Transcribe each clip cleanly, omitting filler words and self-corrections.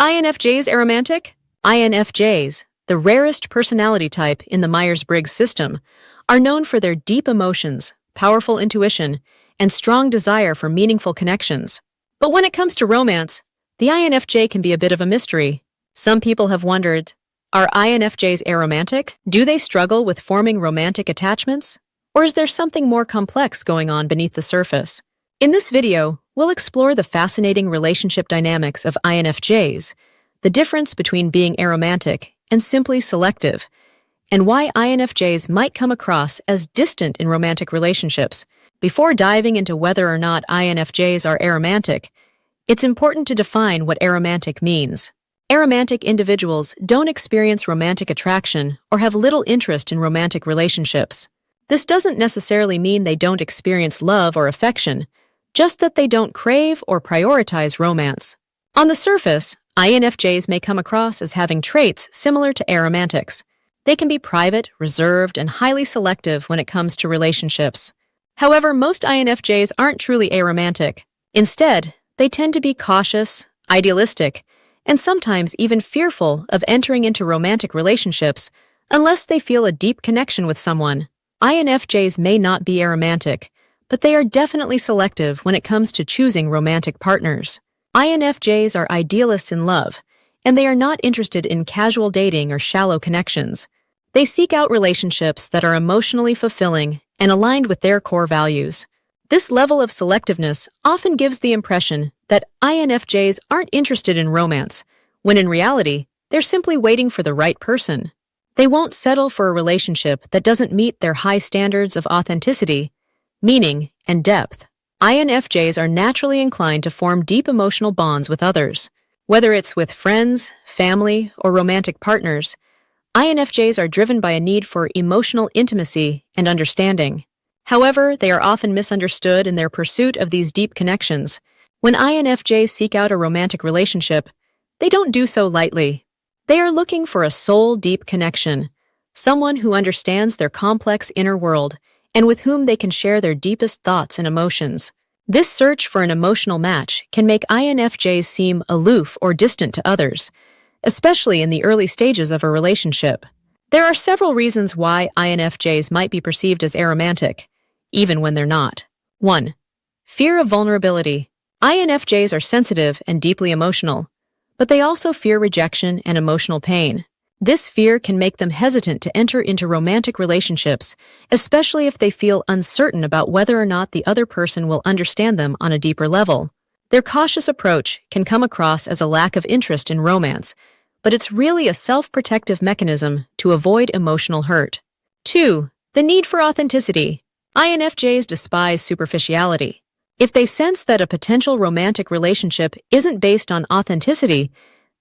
INFJs Aromantic? INFJs, the rarest personality type in the Myers-Briggs system, are known for their deep emotions, powerful intuition, and strong desire for meaningful connections. But when it comes to romance, the INFJ can be a bit of a mystery. Some people have wondered, are INFJs aromantic? Do they struggle with forming romantic attachments? Or is there something more complex going on beneath the surface? In this video, we'll explore the fascinating relationship dynamics of INFJs, the difference between being aromantic and simply selective, and why INFJs might come across as distant in romantic relationships. Before diving into whether or not INFJs are aromantic, it's important to define what aromantic means. Aromantic individuals don't experience romantic attraction or have little interest in romantic relationships. This doesn't necessarily mean they don't experience love or affection, just that they don't crave or prioritize romance. On the surface, INFJs may come across as having traits similar to aromantics. They can be private, reserved, and highly selective when it comes to relationships. However, most INFJs aren't truly aromantic. Instead, they tend to be cautious, idealistic, and sometimes even fearful of entering into romantic relationships unless they feel a deep connection with someone. INFJs may not be aromantic, but they are definitely selective when it comes to choosing romantic partners. INFJs are idealists in love, and they are not interested in casual dating or shallow connections. They seek out relationships that are emotionally fulfilling and aligned with their core values. This level of selectiveness often gives the impression that INFJs aren't interested in romance, when in reality, they're simply waiting for the right person. They won't settle for a relationship that doesn't meet their high standards of authenticity, meaning, and depth. INFJs are naturally inclined to form deep emotional bonds with others. Whether it's with friends, family, or romantic partners, INFJs are driven by a need for emotional intimacy and understanding. However, they are often misunderstood in their pursuit of these deep connections. When INFJs seek out a romantic relationship, they don't do so lightly. They are looking for a soul-deep connection, someone who understands their complex inner world and with whom they can share their deepest thoughts and emotions. This search for an emotional match can make INFJs seem aloof or distant to others, especially in the early stages of a relationship. There are several reasons why INFJs might be perceived as aromantic, even when they're not. 1. Fear of vulnerability. INFJs are sensitive and deeply emotional, but they also fear rejection and emotional pain. This fear can make them hesitant to enter into romantic relationships, especially if they feel uncertain about whether or not the other person will understand them on a deeper level. Their cautious approach can come across as a lack of interest in romance, but it's really a self-protective mechanism to avoid emotional hurt. 2. The need for authenticity. INFJs despise superficiality. If they sense that a potential romantic relationship isn't based on authenticity,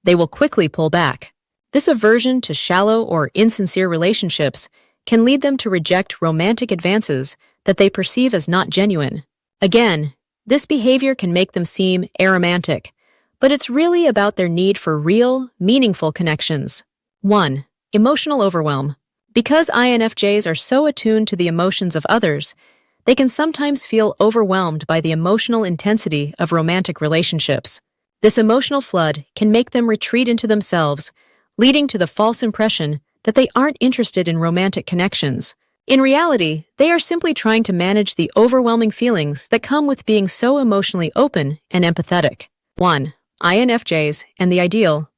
they will quickly pull back. This aversion to shallow or insincere relationships can lead them to reject romantic advances that they perceive as not genuine. Again, this behavior can make them seem aromantic, but it's really about their need for real, meaningful connections. 1. Emotional overwhelm. Because INFJs are so attuned to the emotions of others, they can sometimes feel overwhelmed by the emotional intensity of romantic relationships. This emotional flood can make them retreat into themselves, leading to the false impression that they aren't interested in romantic connections. In reality, they are simply trying to manage the overwhelming feelings that come with being so emotionally open and empathetic. 1. INFJs and the ideal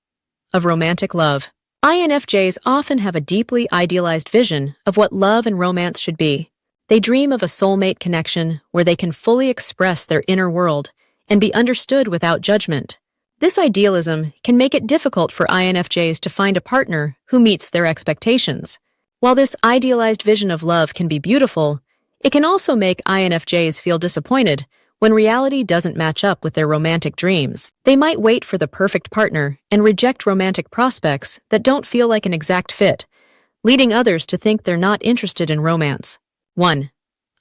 of romantic love. INFJs often have a deeply idealized vision of what love and romance should be. They dream of a soulmate connection where they can fully express their inner world and be understood without judgment. This idealism can make it difficult for INFJs to find a partner who meets their expectations. While this idealized vision of love can be beautiful, it can also make INFJs feel disappointed when reality doesn't match up with their romantic dreams. They might wait for the perfect partner and reject romantic prospects that don't feel like an exact fit, leading others to think they're not interested in romance. 1.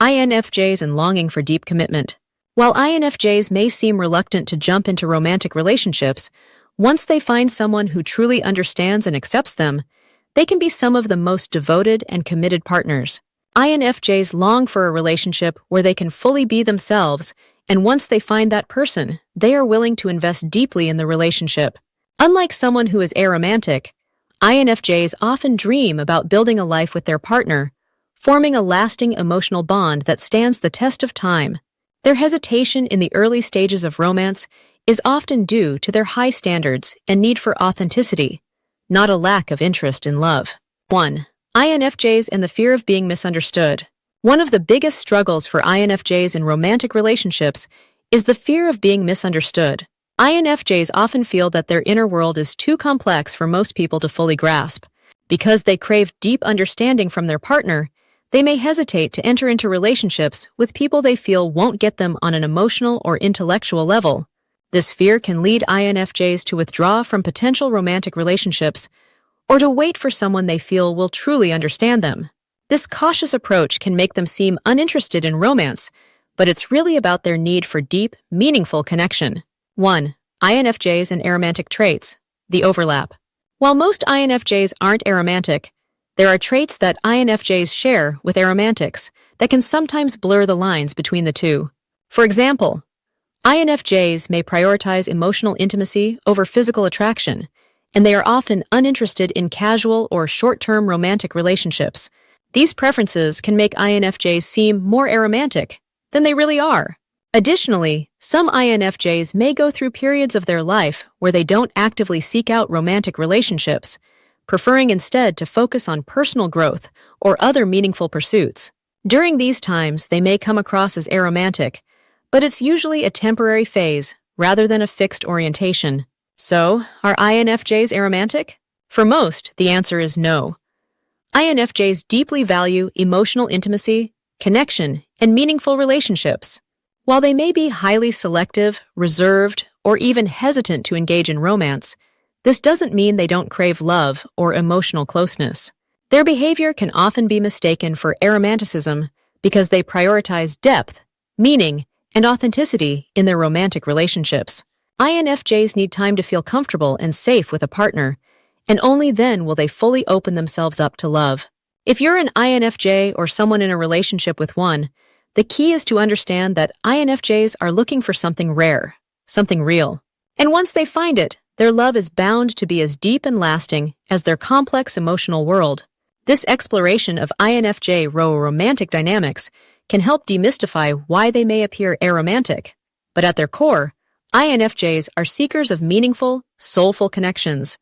INFJs and longing for deep commitment. While INFJs may seem reluctant to jump into romantic relationships, once they find someone who truly understands and accepts them, they can be some of the most devoted and committed partners. INFJs long for a relationship where they can fully be themselves, and once they find that person, they are willing to invest deeply in the relationship. Unlike someone who is aromantic, INFJs often dream about building a life with their partner, forming a lasting emotional bond that stands the test of time. Their hesitation in the early stages of romance is often due to their high standards and need for authenticity, not a lack of interest in love. 1. INFJs and the fear of being misunderstood. One of the biggest struggles for INFJs in romantic relationships is the fear of being misunderstood. INFJs often feel that their inner world is too complex for most people to fully grasp. Because they crave deep understanding from their partner, they may hesitate to enter into relationships with people they feel won't get them on an emotional or intellectual level. This fear can lead INFJs to withdraw from potential romantic relationships or to wait for someone they feel will truly understand them. This cautious approach can make them seem uninterested in romance, but it's really about their need for deep, meaningful connection. 1. INFJs and aromantic traits. The overlap. While most INFJs aren't aromantic, there are traits that INFJs share with aromantics that can sometimes blur the lines between the two. For example, INFJs may prioritize emotional intimacy over physical attraction, and they are often uninterested in casual or short-term romantic relationships. These preferences can make INFJs seem more aromantic than they really are. Additionally, some INFJs may go through periods of their life where they don't actively seek out romantic relationships, preferring instead to focus on personal growth or other meaningful pursuits. During these times, they may come across as aromantic, but it's usually a temporary phase rather than a fixed orientation. So, are INFJs aromantic? For most, the answer is no. INFJs deeply value emotional intimacy, connection, and meaningful relationships. While they may be highly selective, reserved, or even hesitant to engage in romance, this doesn't mean they don't crave love or emotional closeness. Their behavior can often be mistaken for aromanticism because they prioritize depth, meaning, and authenticity in their romantic relationships. INFJs need time to feel comfortable and safe with a partner, and only then will they fully open themselves up to love. If you're an INFJ or someone in a relationship with one, the key is to understand that INFJs are looking for something rare, something real. And once they find it, their love is bound to be as deep and lasting as their complex emotional world. This exploration of INFJ romantic dynamics can help demystify why they may appear aromantic. But at their core, INFJs are seekers of meaningful, soulful connections.